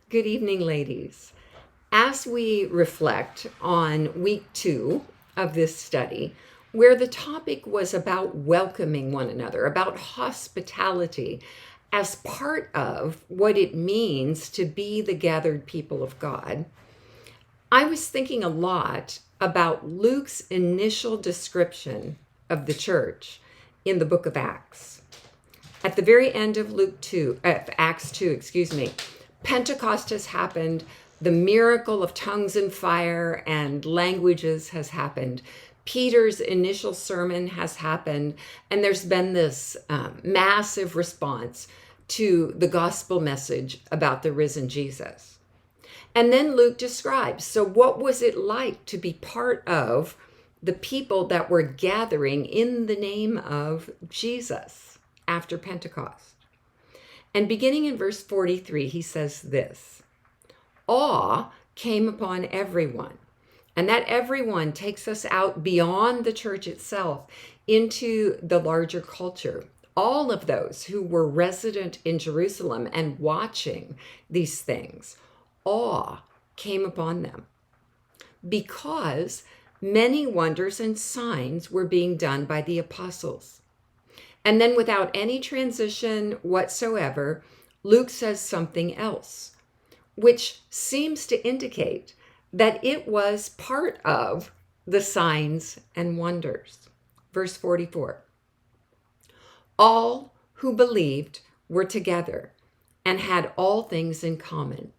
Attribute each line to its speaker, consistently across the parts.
Speaker 1: Good evening, ladies. As we reflect on week 2 of this study, where the topic was about welcoming one another, about hospitality as part of what it means to be the gathered people of God, I was thinking a lot about Luke's initial description of the church in the book of Acts. At the very end of Acts 2, Pentecost has happened. The miracle of tongues and fire and languages has happened. Peter's initial sermon has happened. And there's been this massive response to the gospel message about the risen Jesus. And then Luke describes, so what was it like to be part of the people that were gathering in the name of Jesus after Pentecost? And beginning in verse 43, he says this: awe came upon everyone. And that everyone takes us out beyond the church itself into the larger culture. All of those who were resident in Jerusalem and watching these things, awe came upon them because many wonders and signs were being done by the apostles. And then without any transition whatsoever, Luke says something else, which seems to indicate that it was part of the signs and wonders. Verse 44, all who believed were together and had all things in common.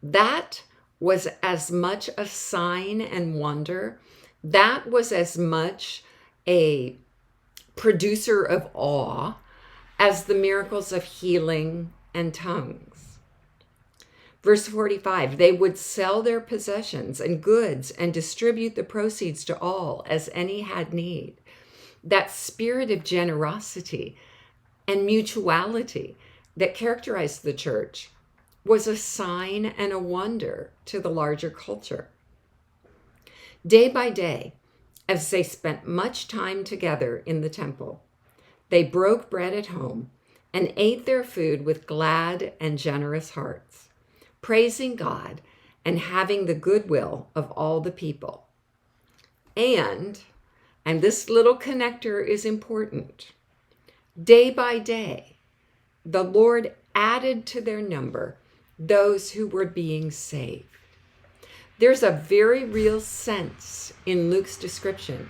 Speaker 1: That was as much a sign and wonder. That was as much a producer of awe as the miracles of healing and tongues. Verse 45, they would sell their possessions and goods and distribute the proceeds to all as any had need. That spirit of generosity and mutuality that characterized the church was a sign and a wonder to the larger culture. Day by day, as they spent much time together in the temple, they broke bread at home and ate their food with glad and generous hearts, praising God and having the goodwill of all the people. And this little connector is important, day by day, the Lord added to their number those who were being saved. There's a very real sense in Luke's description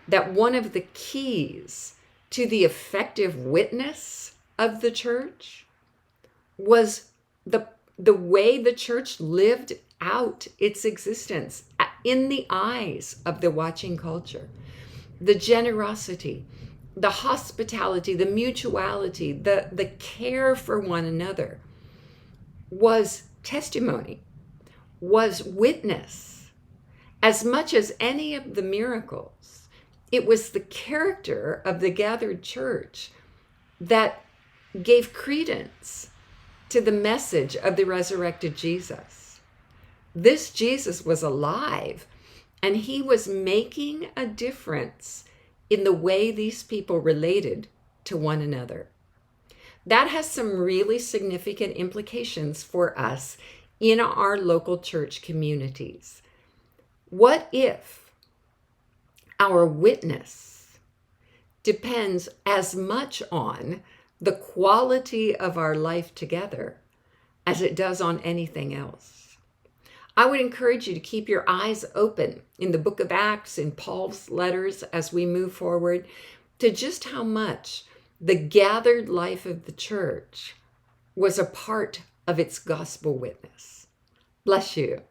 Speaker 1: that one of the keys to the effective witness of the church was the way the church lived out its existence in the eyes of the watching culture. The generosity, the hospitality, the mutuality, the care for one another was testimony, was witness. As much as any of the miracles, it was the character of the gathered church that gave credence to the message of the resurrected Jesus. This Jesus was alive, and he was making a difference in the way these people related to one another. That has some really significant implications for us in our local church communities. What if our witness depends as much on the quality of our life together as it does on anything else? I would encourage you to keep your eyes open in the book of Acts, in Paul's letters as we move forward, to just how much the gathered life of the church was a part of its gospel witness. Bless you.